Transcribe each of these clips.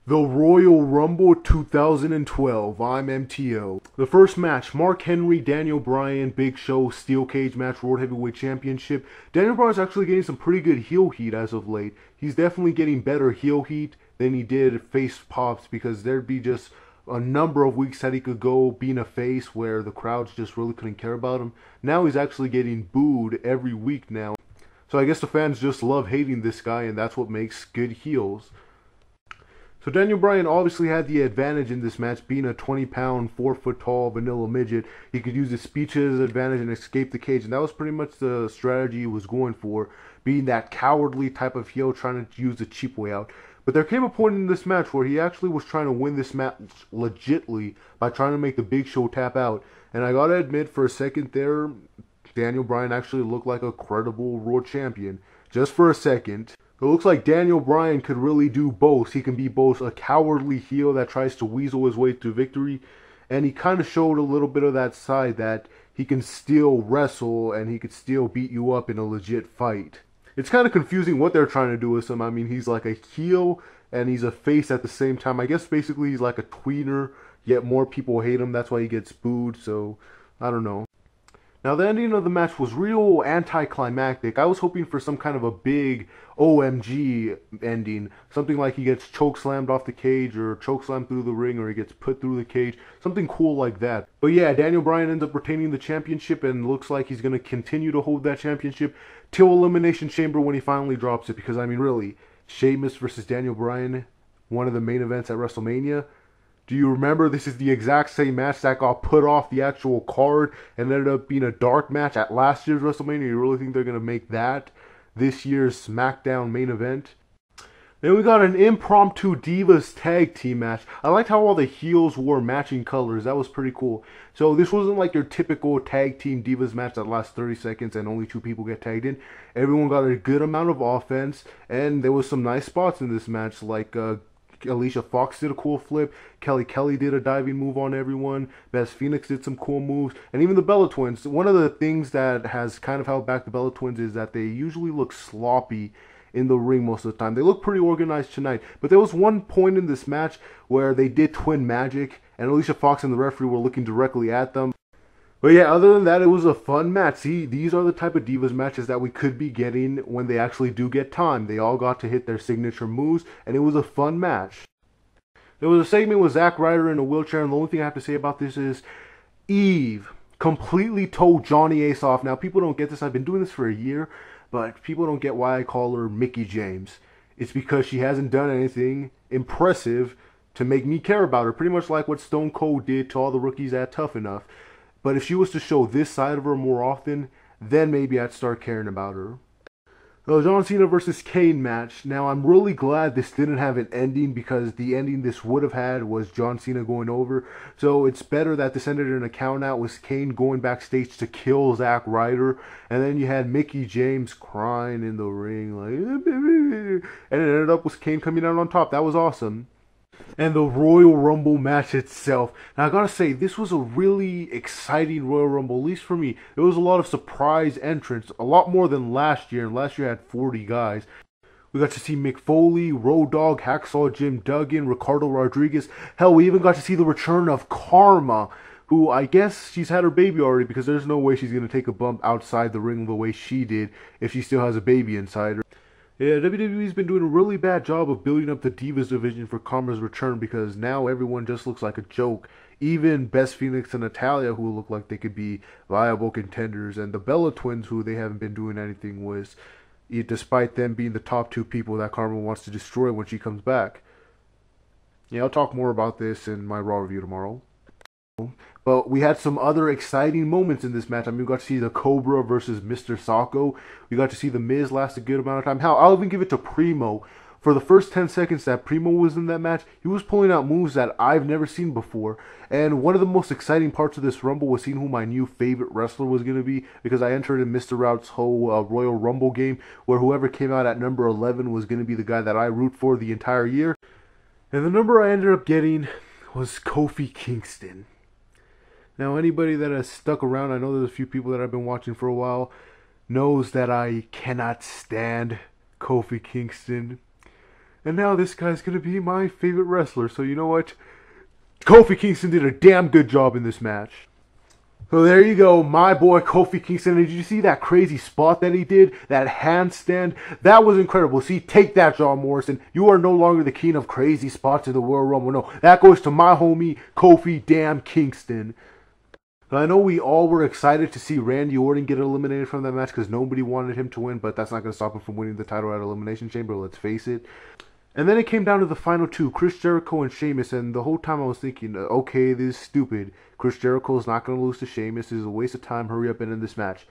The Royal Rumble 2012. I'm MTO. The first match, Mark Henry, Daniel Bryan, Big Show, Steel Cage match, World Heavyweight Championship. Daniel Bryan's actually getting some pretty good heel heat as of late. He's definitely getting better heel heat than he did face pops, because there'd be just a number of weeks that he could go being a face where the crowds just really couldn't care about him. Now he's actually getting booed every week now. So I guess the fans just love hating this guy, and that's what makes good heels. So Daniel Bryan obviously had the advantage in this match, being a 20-pound, 4-foot-tall vanilla midget. He could use his speed as an advantage and escape the cage, and that was pretty much the strategy he was going for, being that cowardly type of heel trying to use the cheap way out. But there came a point in this match where he actually was trying to win this match legitly by trying to make the Big Show tap out. And I gotta admit, for a second there, Daniel Bryan actually looked like a credible world champion. Just for a second. It looks like Daniel Bryan could really do both. He can be both a cowardly heel that tries to weasel his way to victory, and he kind of showed a little bit of that side that he can still wrestle and he could still beat you up in a legit fight. It's kind of confusing what they're trying to do with him. I mean, he's like a heel and he's a face at the same time. I guess basically he's like a tweener, yet more people hate him. That's why he gets booed, so I don't know. Now, the ending of the match was real anticlimactic. I was hoping for some kind of a big OMG ending. Something like he gets chokeslammed off the cage, or chokeslammed through the ring, or he gets put through the cage. Something cool like that. But yeah, Daniel Bryan ends up retaining the championship, and looks like he's going to continue to hold that championship till Elimination Chamber when he finally drops it. Because, I mean, really, Sheamus versus Daniel Bryan, one of the main events at WrestleMania. Do you remember this is the exact same match that got put off the actual card and ended up being a dark match at last year's WrestleMania? You really think they're going to make that this year's Smackdown main event? Then we got an impromptu Divas tag team match. I liked how all the heels wore matching colors. That was pretty cool. So this wasn't like your typical tag team Divas match that lasts 30 seconds and only 2 people get tagged in. Everyone got a good amount of offense, and there was some nice spots in this match, like Alicia Fox did a cool flip, Kelly did a diving move on everyone, Beth Phoenix did some cool moves, and even the Bella Twins. One of the things that has kind of held back the Bella Twins is that they usually look sloppy in the ring most of the time. They look pretty organized tonight, but there was one point in this match where they did twin magic, and Alicia Fox and the referee were looking directly at them. But yeah, other than that, it was a fun match. See, these are the type of Divas matches that we could be getting when they actually do get time. They all got to hit their signature moves, and it was a fun match. There was a segment with Zack, Ryder in a wheelchair, and the only thing I have to say about this is Eve completely told Johnny Ace off. Now, people don't get this. I've been doing this for a year, but people don't get why I call her Mickie James. It's because she hasn't done anything impressive to make me care about her. Pretty much like what Stone Cold did to all the rookies at Tough Enough. But if she was to show this side of her more often, then maybe I'd start caring about her. The John Cena versus Kane match. Now, I'm really glad this didn't have an ending, because the ending this would have had was John Cena going over. So it's better that this ended in a count out with Kane going backstage to kill Zack Ryder. And then you had Mickie James crying in the ring, like, and it ended up with Kane coming out on top. That was awesome. And the Royal Rumble match itself. Now, I gotta say, this was a really exciting Royal Rumble, at least for me. There was a lot of surprise entrants, a lot more than last year, and last year had 40 guys. We got to see Mick Foley, Road Dogg, Hacksaw Jim Duggan, Ricardo Rodriguez. Hell, we even got to see the return of Karma, who I guess she's had her baby already, because there's no way she's going to take a bump outside the ring the way she did if she still has a baby inside her. Yeah, WWE's been doing a really bad job of building up the Divas division for Karma's return, because now everyone just looks like a joke. Even Beth Phoenix and Natalya, who look like they could be viable contenders, and the Bella Twins, who they haven't been doing anything with, despite them being the top 2 people that Karma wants to destroy when she comes back. Yeah, I'll talk more about this in my Raw review tomorrow. But we had some other exciting moments in this match. I mean, we got to see the Cobra versus Mr. Socko. We got to see the Miz last a good amount of time. Hell, I'll even give it to Primo. For the first 10 seconds that Primo was in that match, he was pulling out moves that I've never seen before. And one of the most exciting parts of this Rumble was seeing who my new favorite wrestler was going to be, because I entered in Mr. Route's whole Royal Rumble game, where whoever came out at number 11 was going to be the guy that I root for the entire year. And the number I ended up getting was Kofi Kingston. Now, anybody that has stuck around, I know there's a few people that I've been watching for a while, knows that I cannot stand Kofi Kingston. And now this guy's gonna be my favorite wrestler. So you know what? Kofi Kingston did a damn good job in this match. So there you go, my boy Kofi Kingston. Did you see that crazy spot that he did? That handstand? That was incredible. See, take that, John Morrison. You are no longer the king of crazy spots in the Royal Rumble. No, that goes to my homie Kofi damn Kingston. I know we all were excited to see Randy Orton get eliminated from that match because nobody wanted him to win, but that's not going to stop him from winning the title at Elimination Chamber, let's face it. And then it came down to the final two, Chris Jericho and Sheamus, and the whole time I was thinking, okay, this is stupid. Chris Jericho is not going to lose to Sheamus. This is a waste of time. Hurry up and end this match.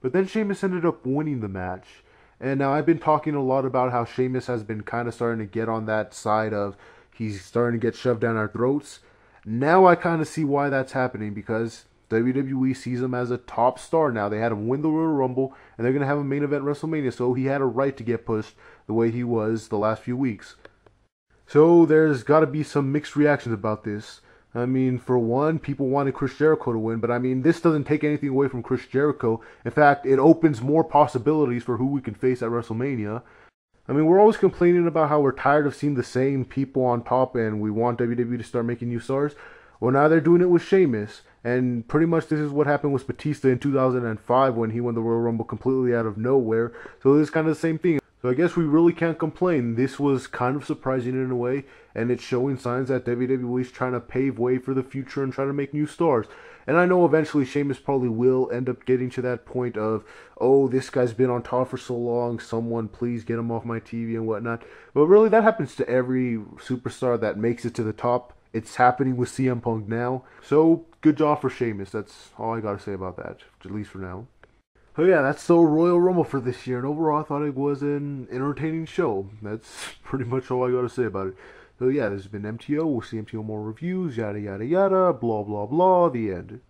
But then Sheamus ended up winning the match. And now I've been talking a lot about how Sheamus has been kind of starting to get on that side of he's starting to get shoved down our throats. Now I kind of see why that's happening, because WWE sees him as a top star now. They had him win the Royal Rumble, and they're going to have a main event WrestleMania, so he had a right to get pushed the way he was the last few weeks. So there's got to be some mixed reactions about this. I mean, for one, people wanted Chris Jericho to win, but I mean, this doesn't take anything away from Chris Jericho. In fact, it opens more possibilities for who we can face at WrestleMania. I mean, we're always complaining about how we're tired of seeing the same people on top and we want WWE to start making new stars. Well, now they're doing it with Sheamus. And pretty much this is what happened with Batista in 2005 when he won the Royal Rumble completely out of nowhere. So this is kind of the same thing. So I guess we really can't complain. This was kind of surprising in a way, and it's showing signs that WWE is trying to pave way for the future and trying to make new stars. And I know eventually Sheamus probably will end up getting to that point of, oh, this guy's been on top for so long, someone please get him off my TV and whatnot. But really, that happens to every superstar that makes it to the top. It's happening with CM Punk now. So, good job for Sheamus. That's all I got to say about that, at least for now. So yeah, that's the Royal Rumble for this year. And overall, I thought it was an entertaining show. That's pretty much all I got to say about it. So yeah, this has been MTO. We'll see MTO more reviews, yada yada yada, blah blah blah, the end.